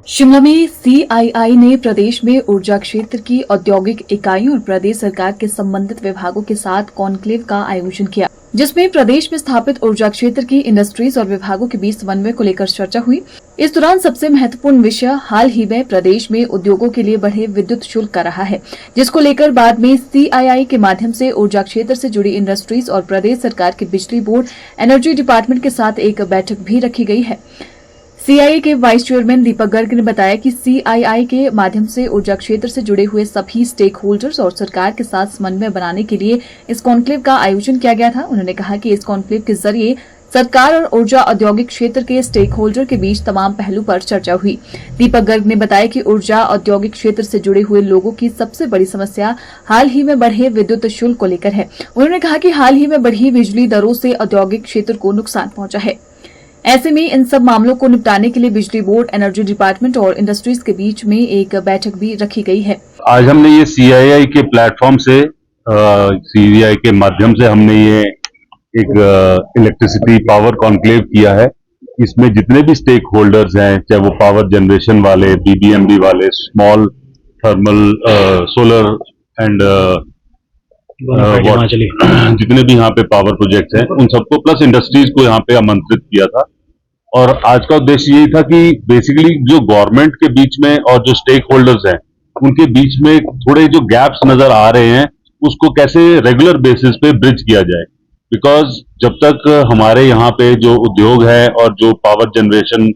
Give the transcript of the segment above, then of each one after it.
शिमला में सीआईआई ने प्रदेश में ऊर्जा क्षेत्र की औद्योगिक इकाइयों और प्रदेश सरकार के संबंधित विभागों के साथ कॉन्क्लेव का आयोजन किया, जिसमें प्रदेश में स्थापित ऊर्जा क्षेत्र की इंडस्ट्रीज और विभागों के बीच समन्वय को लेकर चर्चा हुई। इस दौरान सबसे महत्वपूर्ण विषय हाल ही में प्रदेश में उद्योगों के लिए बढ़े विद्युत शुल्क का रहा है, जिसको लेकर बाद में सीआईआई के माध्यम से ऊर्जा क्षेत्र से जुड़ी इंडस्ट्रीज और प्रदेश सरकार के बिजली बोर्ड एनर्जी डिपार्टमेंट के साथ एक बैठक भी रखी गई है। सीआईआई के वाइस चेयरमैन दीपक गर्ग ने बताया कि सीआईआई के माध्यम से ऊर्जा क्षेत्र से जुड़े हुए सभी स्टेक होल्डर्स और सरकार के साथ समन्वय बनाने के लिए इस कॉन्क्लेव का आयोजन किया गया था। उन्होंने कहा कि इस कॉन्क्लेव के जरिए सरकार और ऊर्जा औद्योगिक क्षेत्र के स्टेक होल्डर के बीच तमाम पहलू पर चर्चा हुई। दीपक गर्ग ने बताया कि ऊर्जा औद्योगिक क्षेत्र से जुड़े हुए लोगों की सबसे बड़ी समस्या हाल ही में बढ़े विद्युत शुल्क को लेकर है। उन्होंने कहा कि हाल ही में बढ़ी बिजली दरों से औद्योगिक क्षेत्र को नुकसान पहुंचा है। ऐसे में इन सब मामलों को निपटाने के लिए बिजली बोर्ड, एनर्जी डिपार्टमेंट और इंडस्ट्रीज के बीच में एक बैठक भी रखी गई है। आज हमने ये सीआईआई के प्लेटफॉर्म से सीआईआई के माध्यम से हमने ये एक इलेक्ट्रिसिटी पावर कॉन्क्लेव किया है। इसमें जितने भी स्टेक होल्डर्स हैं, चाहे वो पावर जनरेशन वाले, बीबीएमबी वाले, स्मॉल थर्मल, सोलर एंड जितने भी यहाँ पे पावर प्रोजेक्ट्स हैं, उन सबको प्लस इंडस्ट्रीज को यहाँ पे आमंत्रित किया था। और आज का उद्देश्य यही था कि बेसिकली जो गवर्नमेंट के बीच में और जो स्टेक होल्डर्स हैं उनके बीच में थोड़े जो गैप्स नजर आ रहे हैं उसको कैसे रेगुलर बेसिस पे ब्रिज किया जाए। बिकॉज जब तक हमारे यहाँ पे जो उद्योग है और जो पावर जनरेशन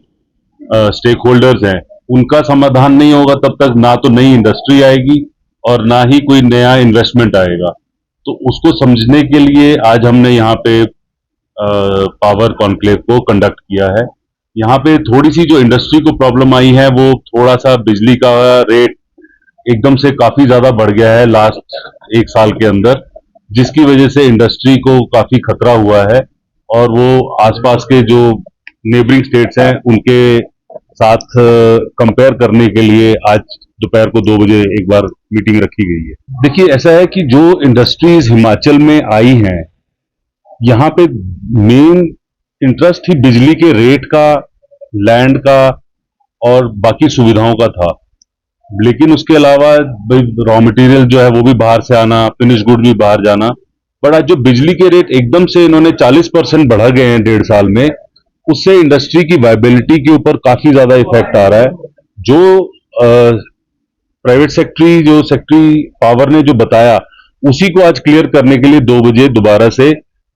स्टेक होल्डर्स हैं उनका समाधान नहीं होगा, तब तक ना तो नई इंडस्ट्री आएगी और ना ही कोई नया इन्वेस्टमेंट आएगा। तो उसको समझने के लिए आज हमने यहाँ पे पावर कॉन्क्लेव को कंडक्ट किया है। यहाँ पे थोड़ी सी जो इंडस्ट्री को प्रॉब्लम आई है वो थोड़ा सा बिजली का रेट एकदम से काफी ज्यादा बढ़ गया है लास्ट एक साल के अंदर, जिसकी वजह से इंडस्ट्री को काफी खतरा हुआ है और वो आसपास के जो नेबरिंग स्टेट्स हैं उनके साथ कंपेयर करने के लिए आज दोपहर को 2 बजे एक बार मीटिंग रखी गई है। देखिए, ऐसा है कि जो इंडस्ट्रीज हिमाचल में आई हैं, यहाँ पे मेन इंटरेस्ट ही बिजली के रेट का, लैंड का और बाकी सुविधाओं का था। लेकिन उसके अलावा रॉ मटेरियल जो है वो भी बाहर से आना, फिनिश गुड भी बाहर जाना। बट आज जो बिजली के रेट एकदम से इन्होंने 40% बढ़ा गए हैं 1.5 साल में, उससे इंडस्ट्री की वायबिलिटी के ऊपर काफी ज्यादा इफेक्ट आ रहा है। जो प्राइवेट सेक्रेटरी पावर ने जो बताया उसी को आज क्लियर करने के लिए 2 बजे दोबारा से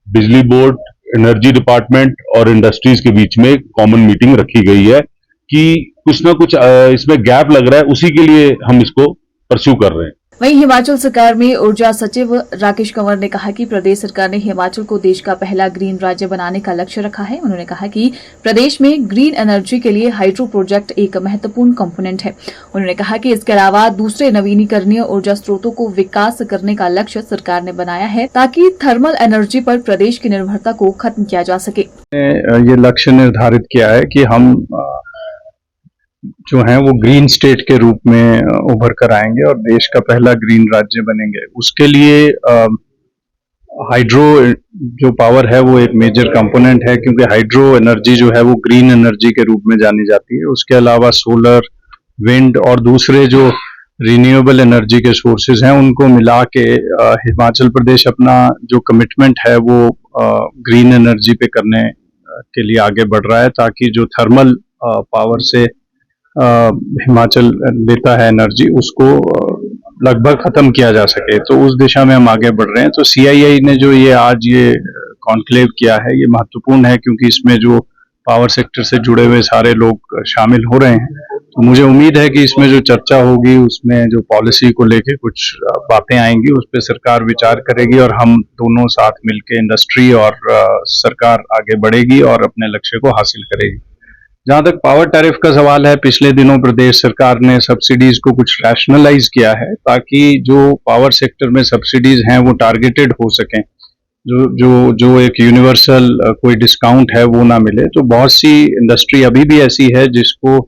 बिजली बोर्ड, एनर्जी डिपार्टमेंट और इंडस्ट्रीज के बीच में कॉमन मीटिंग रखी गई है कि कुछ ना कुछ इसमें गैप लग रहा है, उसी के लिए हम इसको परस्यू कर रहे हैं। वहीं हिमाचल सरकार में ऊर्जा सचिव राकेश कंवर ने कहा कि प्रदेश सरकार ने हिमाचल को देश का पहला ग्रीन राज्य बनाने का लक्ष्य रखा है। उन्होंने कहा कि प्रदेश में ग्रीन एनर्जी के लिए हाइड्रो प्रोजेक्ट एक महत्वपूर्ण कंपोनेंट है। उन्होंने कहा कि इसके अलावा दूसरे नवीनीकरणीय ऊर्जा स्रोतों को विकास करने का लक्ष्य सरकार ने बनाया है ताकि थर्मल एनर्जी पर प्रदेश की निर्भरता को खत्म किया जा सके। ये लक्ष्य निर्धारित किया है कि हम जो है वो ग्रीन स्टेट के रूप में उभर कर आएंगे और देश का पहला ग्रीन राज्य बनेंगे। उसके लिए हाइड्रो जो पावर है वो एक मेजर कंपोनेंट है, क्योंकि हाइड्रो एनर्जी जो है वो ग्रीन एनर्जी के रूप में जानी जाती है। उसके अलावा सोलर, विंड और दूसरे जो रिन्यूएबल एनर्जी के सोर्सेज हैं उनको मिला के हिमाचल प्रदेश अपना जो कमिटमेंट है वो ग्रीन एनर्जी पे करने के लिए आगे बढ़ रहा है, ताकि जो थर्मल पावर से हिमाचल लेता है एनर्जी उसको लगभग खत्म किया जा सके। तो उस दिशा में हम आगे बढ़ रहे हैं। तो सीआईआई ने जो ये आज ये कॉन्क्लेव किया है ये महत्वपूर्ण है, क्योंकि इसमें जो पावर सेक्टर से जुड़े हुए सारे लोग शामिल हो रहे हैं। तो मुझे उम्मीद है कि इसमें जो चर्चा होगी उसमें जो पॉलिसी को लेके कुछ बातें आएंगी उस पर सरकार विचार करेगी और हम दोनों साथ मिलकर इंडस्ट्री और सरकार आगे बढ़ेगी और अपने लक्ष्य को हासिल करेगी। जहां तक पावर टैरिफ का सवाल है, पिछले दिनों प्रदेश सरकार ने सब्सिडीज को कुछ रैशनलाइज किया है ताकि जो पावर सेक्टर में सब्सिडीज हैं वो टारगेटेड हो सकें। जो एक यूनिवर्सल कोई डिस्काउंट है वो ना मिले। तो बहुत सी इंडस्ट्री अभी भी ऐसी है जिसको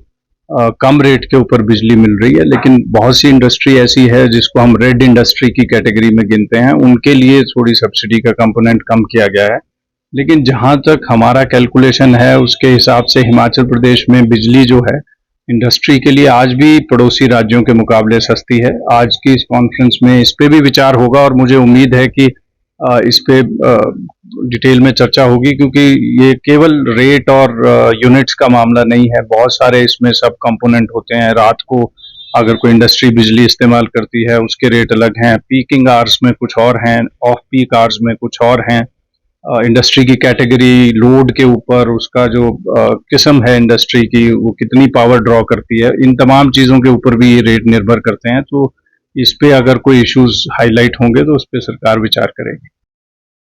कम रेट के ऊपर बिजली मिल रही है, लेकिन बहुत सी इंडस्ट्री ऐसी है जिसको हम रेड इंडस्ट्री की कैटेगरी में गिनते हैं, उनके लिए थोड़ी सब्सिडी का कंपोनेंट कम किया गया है। लेकिन जहां तक हमारा कैलकुलेशन है उसके हिसाब से हिमाचल प्रदेश में बिजली जो है इंडस्ट्री के लिए आज भी पड़ोसी राज्यों के मुकाबले सस्ती है। आज की इस कॉन्फ्रेंस में इस पे भी विचार होगा और मुझे उम्मीद है कि इस पे डिटेल में चर्चा होगी, क्योंकि ये केवल रेट और यूनिट्स का मामला नहीं है, बहुत सारे इसमें सब कंपोनेंट होते हैं। रात को अगर कोई इंडस्ट्री बिजली इस्तेमाल करती है उसके रेट अलग हैं, पीकिंग आवर्स में कुछ और हैं, ऑफ पीक आवर्स में कुछ और हैं। इंडस्ट्री की कैटेगरी, लोड के ऊपर उसका जो किस्म है इंडस्ट्री की, वो कितनी पावर ड्रॉ करती है, इन तमाम चीज़ों के ऊपर भी ये रेट निर्भर करते हैं। तो इस पे अगर कोई इश्यूज हाईलाइट होंगे तो उस पे सरकार विचार करेगी।